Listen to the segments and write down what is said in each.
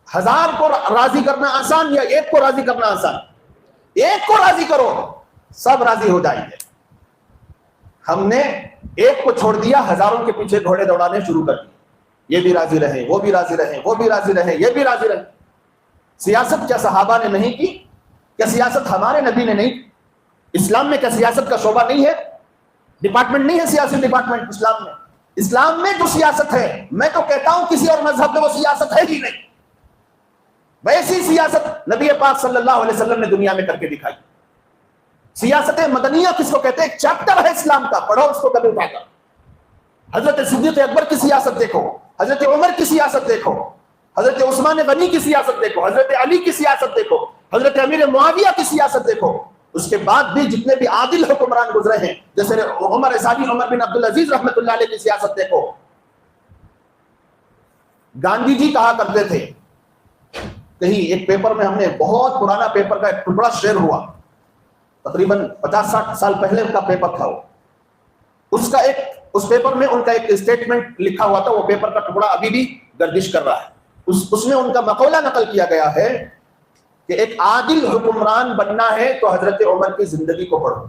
ہزار کو راضی کرنا آسان یا ایک کو راضی کرنا آسان؟ ایک کو راضی کرو سب راضی ہو جائیں گے. ہم نے ایک کو چھوڑ دیا, ہزاروں کے پیچھے گھوڑے دوڑانے شروع کر دیے. یہ بھی راضی رہے, وہ بھی راضی رہے, وہ بھی راضی رہے, یہ بھی راضی رہے. سیاست کیا صحابہ نے نہیں کی؟ کیا سیاست ہمارے نبی نے نہیں کی؟ اسلام میں کیا سیاست کا شعبہ نہیں ہے؟ ڈپارٹمنٹ نہیں ہے سیاسی ڈپارٹمنٹ اسلام میں؟ اسلام میں جو سیاست ہے, میں تو کہتا ہوں کسی اور مذہب میں وہ سیاست ہے ہی نہیں. ویسی سیاست نبی پاک صلی اللہ علیہ وسلم نے دنیا میں کر کے دکھائی. سیاست مدنیہ کس کو کہتے ہیں؟ ایک چیپٹر ہے اسلام کا, پڑھو اس کو کبھی اٹھا کر. حضرت صدیق اکبر کی سیاست دیکھو, حضرت عمر کی سیاست دیکھو, حضرت عثمان غنی کی سیاست دیکھو, حضرت علی کی سیاست دیکھو, حضرت امیر معاویہ کی سیاست دیکھو. اس کے بعد بھی جتنے بھی عادل حکمران گزرے ہیں, جیسے عمر ثانی, عمر بن عبدالعزیز رحمۃ اللہ علیہ کی سیاست دیکھو. گاندھی جی کہا کرتے تھے, کہیں ایک پیپر میں ہم نے, بہت پرانا پیپر کا ایک ٹکڑا شیئر ہوا, تقریباً 50-60 سال پہلے کا پیپر تھا وہ. اس پیپر میں ان کا ایک اسٹیٹمنٹ لکھا ہوا تھا, وہ پیپر کا ٹکڑا ابھی بھی گردش کر رہا ہے. اس میں ان کا مقولہ نقل کیا گیا ہے کہ ایک عادل حکمران بننا ہے تو حضرت عمر کی زندگی کو پڑھو.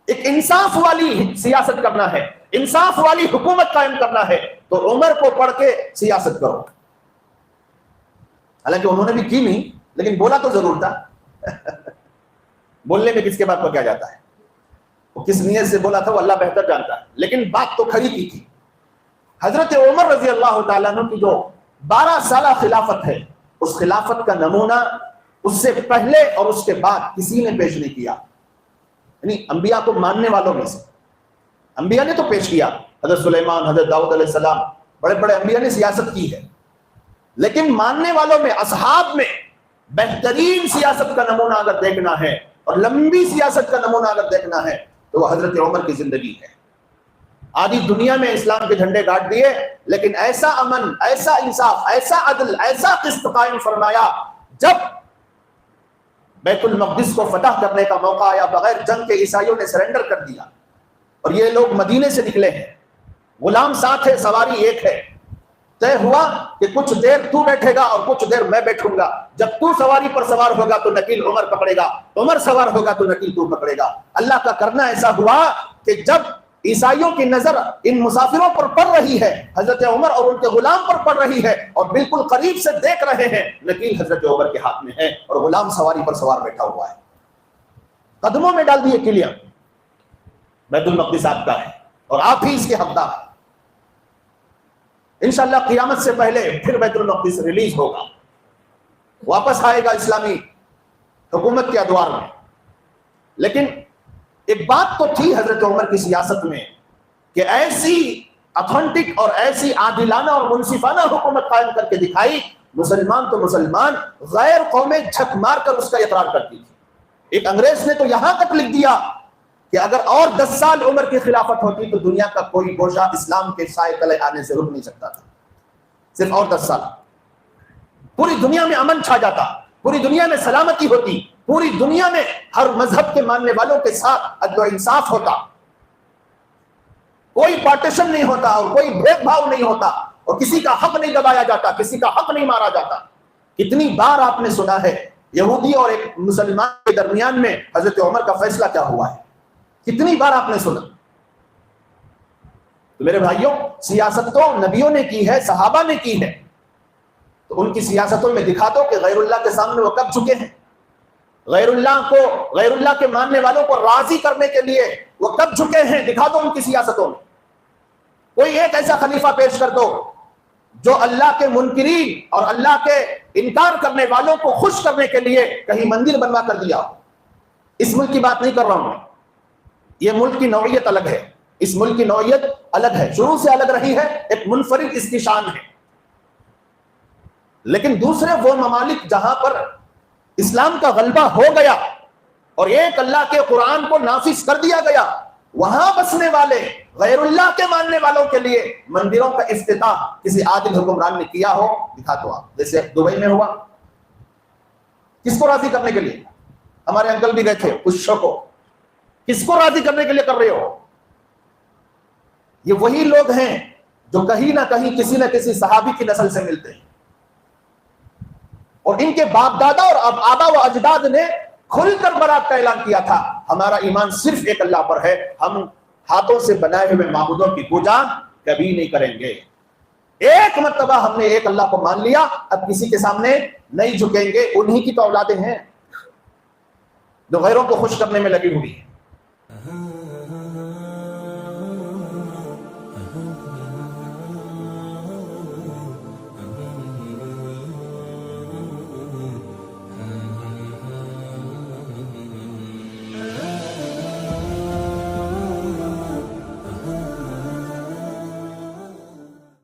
ایک انصاف والی سیاست کرنا ہے, انصاف والی حکومت قائم کرنا ہے تو عمر کو پڑھ کے سیاست کرو. حالانکہ انہوں نے بھی کی نہیں, لیکن بولا تو ضرور تھا. بولنے میں کس کے بات پر کیا جاتا ہے, وہ کس نیت سے بولا تھا وہ اللہ بہتر جانتا ہے, لیکن بات تو کھری کی تھی. حضرت عمر رضی اللہ تعالیٰ عنہ کی جو 12 سالہ خلافت ہے, اس خلافت کا نمونہ اس سے پہلے اور اس کے بعد کسی نے پیش نہیں کیا. یعنی انبیاء کو ماننے والوں میں سے انبیاء نے تو پیش کیا, حضرت سلیمان, حضرت داؤد علیہ السلام, بڑے بڑے انبیاء نے سیاست کی ہے, لیکن ماننے والوں میں, اصحاب میں بہترین سیاست کا نمونہ اگر دیکھنا ہے اور لمبی سیاست کا نمونہ اگر دیکھنا ہے تو وہ حضرت عمر کی زندگی ہے. آدھی دنیا میں اسلام کے جھنڈے گاڑ دیے, لیکن ایسا امن, ایسا انصاف, ایسا عدل, ایسا قسط قائم فرمایا. جب بیت المقدس کو فتح کرنے کا موقع آیا, بغیر جنگ کے عیسائیوں نے سرنڈر کر دیا, اور یہ لوگ مدینے سے نکلے ہیں, غلام ساتھ ہے, سواری ایک ہے. طے ہوا کہ کچھ دیر تو بیٹھے گا اور کچھ دیر میں بیٹھوں گا. جب تو سواری پر سوار ہوگا تو نکیل عمر پکڑے گا, عمر سوار ہوگا تو نکیل تو پکڑے گا. اللہ کا کرنا ایسا ہوا کہ جب عیسائیوں کی نظر ان مسافروں پر پڑ رہی ہے, حضرت عمر اور ان کے غلام پر پڑ رہی ہے, اور بالکل قریب سے دیکھ رہے ہیں, نکیل حضرت عمر کے ہاتھ میں ہے اور غلام سواری پر سوار بیٹھا ہوا ہے. قدموں میں ڈال دیے کلیاں, بیت المقدس آپ کا ہے اور آپ ہی اس کے حقدار ہیں. انشاءاللہ قیامت سے پہلے پھر بیت المقدس ریلیز ہوگا, واپس آئے گا اسلامی حکومت کے ادوار میں. لیکن ایک بات تو تھی حضرت عمر کی سیاست میں کہ ایسی اتھینٹک اور ایسی عادلانہ اور منصفانہ حکومت قائم کر کے دکھائی, مسلمان تو مسلمان, غیر قومیں جھک مار کر اس کا اقرار کرتی تھی. ایک انگریز نے تو یہاں تک لکھ دیا کہ اگر اور 10 سال عمر کی خلافت ہوتی تو دنیا کا کوئی گوشہ اسلام کے سائے تلے آنے سے رک نہیں سکتا تھا. صرف اور 10 سال, پوری دنیا میں امن چھا جاتا, پوری دنیا میں سلامتی ہوتی, پوری دنیا میں ہر مذہب کے ماننے والوں کے ساتھ عدل و انصاف ہوتا, کوئی پارٹیشن نہیں ہوتا اور کوئی بھید بھاؤ نہیں ہوتا, اور کسی کا حق نہیں دبایا جاتا, کسی کا حق نہیں مارا جاتا. کتنی بار آپ نے سنا ہے یہودی اور ایک مسلمان کے درمیان میں حضرت عمر کا فیصلہ کیا ہوا ہے, کتنی بار آپ نے سنا. تو میرے بھائیوں, سیاست تو نبیوں نے کی ہے, صحابہ نے کی ہے, تو ان کی سیاستوں میں دکھا دو کہ غیر اللہ کے سامنے وہ کب جھکے ہیں, غیر اللہ کے ماننے والوں کو راضی کرنے کے لیے وہ کب جھکے ہیں, دکھا دو ان کی سیاستوں میں. کوئی ایک ایسا خلیفہ پیش کر دو جو اللہ کے منکرین اور اللہ کے انکار کرنے والوں کو خوش کرنے کے لیے کہیں مندر بنوا کر دیا. اس ملک کی بات نہیں کر رہا ہوں میں, یہ ملک کی نوعیت الگ ہے, اس ملک کی نوعیت الگ ہے, شروع سے الگ رہی ہے, ایک منفرد اس کی شان ہے. لیکن دوسرے وہ ممالک جہاں پر اسلام کا غلبہ ہو گیا اور ایک اللہ کے قرآن کو نافذ کر دیا گیا, وہاں بسنے والے غیر اللہ کے ماننے والوں کے لیے مندروں کا افتتاح کسی عادل حکمران نے کیا ہو, دکھا دو آپ. جیسے دبئی میں ہوا, کس کو راضی کرنے کے لیے؟ ہمارے انکل بھی گئے تھے اس شو کو. کس کو راضی کرنے کے لیے کر رہے ہو؟ یہ وہی لوگ ہیں جو کہیں نہ کہیں کسی نہ کسی صحابی کی نسل سے ملتے ہیں, اور ان کے باپ دادا اور آبا و اجداد نے کھل کر برات کا اعلان کیا تھا, ہمارا ایمان صرف ایک اللہ پر ہے, ہم ہاتھوں سے بنائے ہوئے معبودوں کی پوجا کبھی نہیں کریں گے. ایک مرتبہ ہم نے ایک اللہ کو مان لیا, اب کسی کے سامنے نہیں جھکیں گے. انہی کی تو اولادیں ہیں جو غیروں کو خوش کرنے میں لگی ہوئی ہیں.